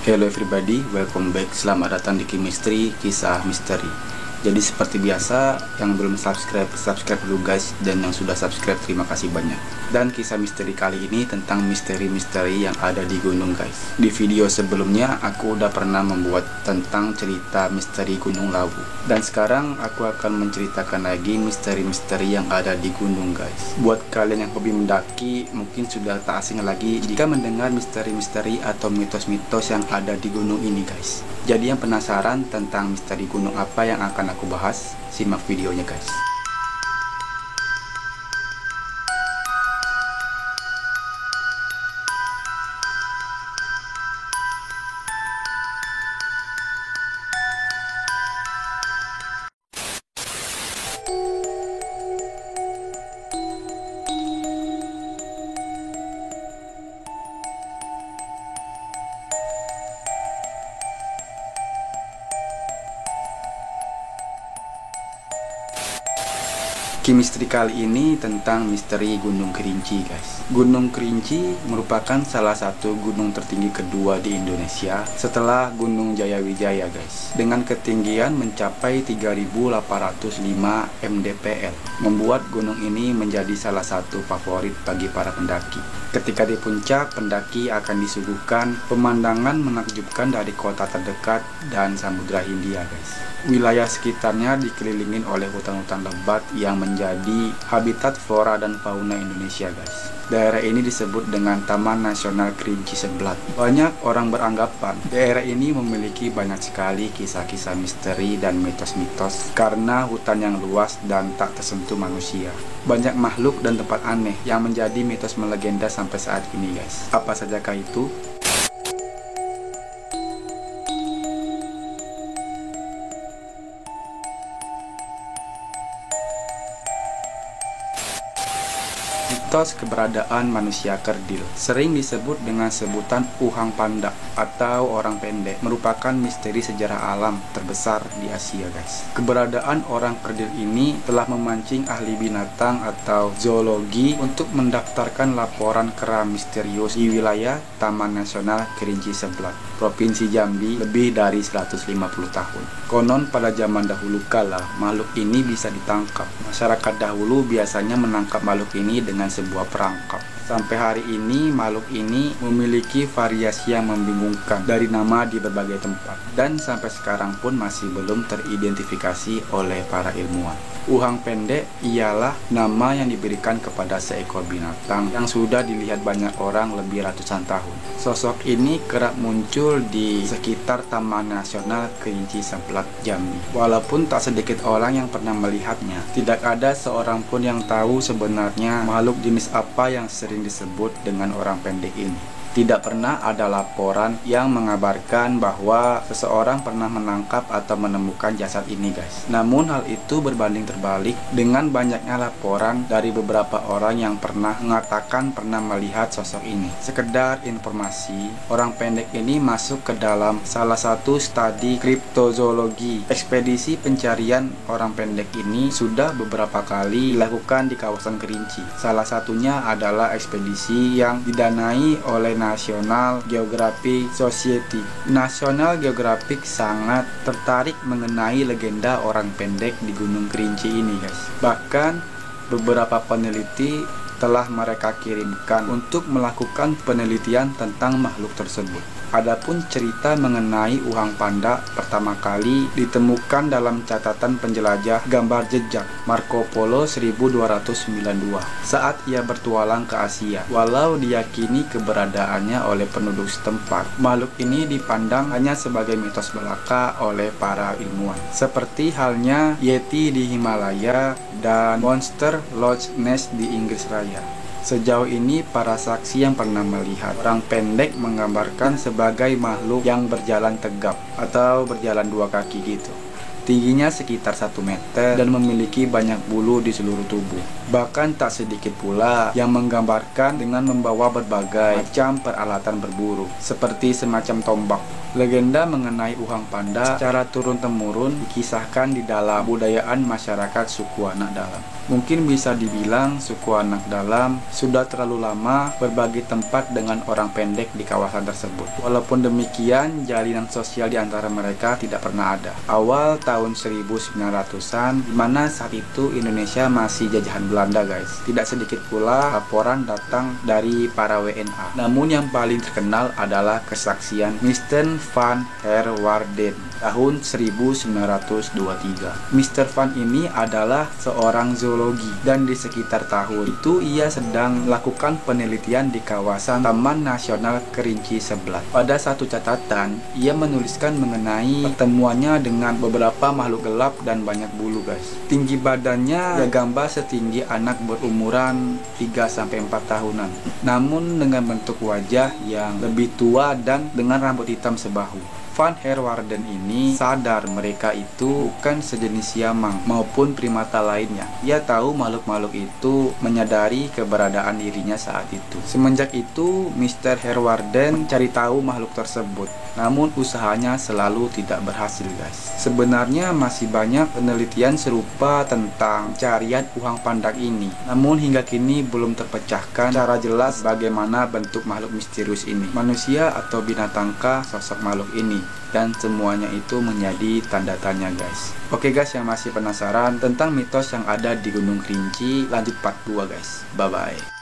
Hello everybody, welcome back. Selamat datang di Chemistry, kisah misteri. Jadi seperti biasa, yang belum subscribe dulu guys, dan yang sudah subscribe terima kasih banyak. Dan kisah misteri kali ini tentang misteri-misteri yang ada di gunung guys. Di video sebelumnya aku udah pernah membuat tentang cerita misteri Gunung Lawu. Dan sekarang aku akan menceritakan lagi misteri-misteri yang ada di gunung guys. Buat kalian yang hobi mendaki, mungkin sudah tak asing lagi jika mendengar misteri-misteri atau mitos-mitos yang ada di gunung ini guys. Jadi yang penasaran tentang misteri gunung apa yang akan aku bahas, simak videonya guys. Chemistry kali ini tentang misteri Gunung Kerinci guys. Gunung Kerinci merupakan salah satu gunung tertinggi kedua di Indonesia setelah Gunung Jayawijaya guys, dengan ketinggian mencapai 3.805 mdpl, membuat gunung ini menjadi salah satu favorit bagi para pendaki. Ketika di puncak, pendaki akan disuguhkan pemandangan menakjubkan dari kota terdekat dan Samudra Hindia guys. Wilayah sekitarnya dikelilingin oleh hutan-hutan lebat yang menjadi habitat flora dan fauna Indonesia guys. Daerah ini disebut dengan Taman Nasional Kerinci Seblat. Banyak orang beranggapan daerah ini memiliki banyak sekali kisah-kisah misteri dan mitos-mitos karena hutan yang luas dan tak tersentuh manusia. Banyak makhluk dan tempat aneh yang menjadi mitos melegenda sampai saat ini guys. Apa sajakah itu? Mitos keberadaan manusia kerdil sering disebut dengan sebutan Uhang Panda atau orang pendek, merupakan misteri sejarah alam terbesar di Asia guys. Keberadaan orang kerdil ini telah memancing ahli binatang atau zoologi untuk mendaftarkan laporan kera misterius di wilayah Taman Nasional Kerinci Seblat, Provinsi Jambi lebih dari 150 tahun. Konon pada zaman dahulu kala makhluk ini bisa ditangkap. Masyarakat dahulu biasanya menangkap makhluk ini dengan sebuah perangkap. Sampai hari ini makhluk ini memiliki variasi yang membingungkan dari nama di berbagai tempat, dan sampai sekarang pun masih belum teridentifikasi oleh para ilmuwan. Uhang pendek ialah nama yang diberikan kepada seekor binatang yang sudah dilihat banyak orang lebih ratusan tahun. Sosok ini kerap muncul di sekitar Taman Nasional Kerinci Seblat, Jambi. Walaupun tak sedikit orang yang pernah melihatnya, tidak ada seorang pun yang tahu sebenarnya makhluk jenis apa yang sering disebut dengan orang pendek ini. Tidak pernah ada laporan yang mengabarkan bahwa seseorang pernah menangkap atau menemukan jasad ini guys. Namun hal itu berbanding terbalik dengan banyaknya laporan dari beberapa orang yang pernah mengatakan pernah melihat sosok ini. Sekedar informasi, orang pendek ini masuk ke dalam salah satu studi kriptozoologi. Ekspedisi pencarian orang pendek ini sudah beberapa kali dilakukan di kawasan Kerinci. Salah satunya adalah ekspedisi yang didanai oleh National Geographic Society. National Geographic sangat tertarik mengenai legenda orang pendek di Gunung Kerinci ini guys. Bahkan beberapa peneliti telah mereka kirimkan untuk melakukan penelitian tentang makhluk tersebut. Adapun cerita mengenai Uhang Panda pertama kali ditemukan dalam catatan penjelajah gambar jejak Marco Polo 1292 saat ia bertualang ke Asia. Walau diyakini keberadaannya oleh penduduk setempat, makhluk ini dipandang hanya sebagai mitos belaka oleh para ilmuwan, seperti halnya Yeti di Himalaya dan monster Loch Ness di Inggris Raya. Sejauh ini para saksi yang pernah melihat orang pendek menggambarkan sebagai makhluk yang berjalan tegap atau berjalan dua kaki gitu. Tingginya sekitar 1 meter dan memiliki banyak bulu di seluruh tubuh. Bahkan tak sedikit pula yang menggambarkan dengan membawa berbagai macam peralatan berburu, seperti semacam tombak. Legenda mengenai Uhang Panda secara turun-temurun dikisahkan di dalam budayaan masyarakat suku Anak Dalam. Mungkin bisa dibilang suku Anak Dalam sudah terlalu lama berbagi tempat dengan orang pendek di kawasan tersebut. Walaupun demikian, jalinan sosial di antara mereka tidak pernah ada. Awal tahun 1900-an, di mana saat itu Indonesia masih jajahan Belanda, guys. Tidak sedikit pula laporan datang dari para WNA. Namun yang paling terkenal adalah kesaksian Mr. Van Herwarden tahun 1923. Mr. Van ini adalah seorang zoologi, dan di sekitar tahun itu ia sedang melakukan penelitian di kawasan Taman Nasional Kerinci Seblat. Pada satu catatan, ia menuliskan mengenai pertemuannya dengan beberapa makhluk gelap dan banyak bulu, guys. Tinggi badannya ia gambar setinggi anak berumuran 3-4 tahunan, namun dengan bentuk wajah yang lebih tua dan dengan rambut hitam sebahu. Van Herwarden ini sadar mereka itu bukan sejenis siamang maupun primata lainnya. Ia tahu makhluk-makhluk itu menyadari keberadaan dirinya saat itu. Semenjak itu, Mr. Herwarden cari tahu makhluk tersebut. Namun usahanya selalu tidak berhasil, guys. Sebenarnya masih banyak penelitian serupa tentang pencarian Uhang Pandak ini. Namun hingga kini belum terpecahkan secara jelas bagaimana bentuk makhluk misterius ini. Manusia atau binatangkah sosok makhluk ini? Dan semuanya itu menjadi tanda tanya, guys. Oke guys, yang masih penasaran tentang mitos yang ada di Gunung Kerinci, lanjut part 2 guys. Bye bye.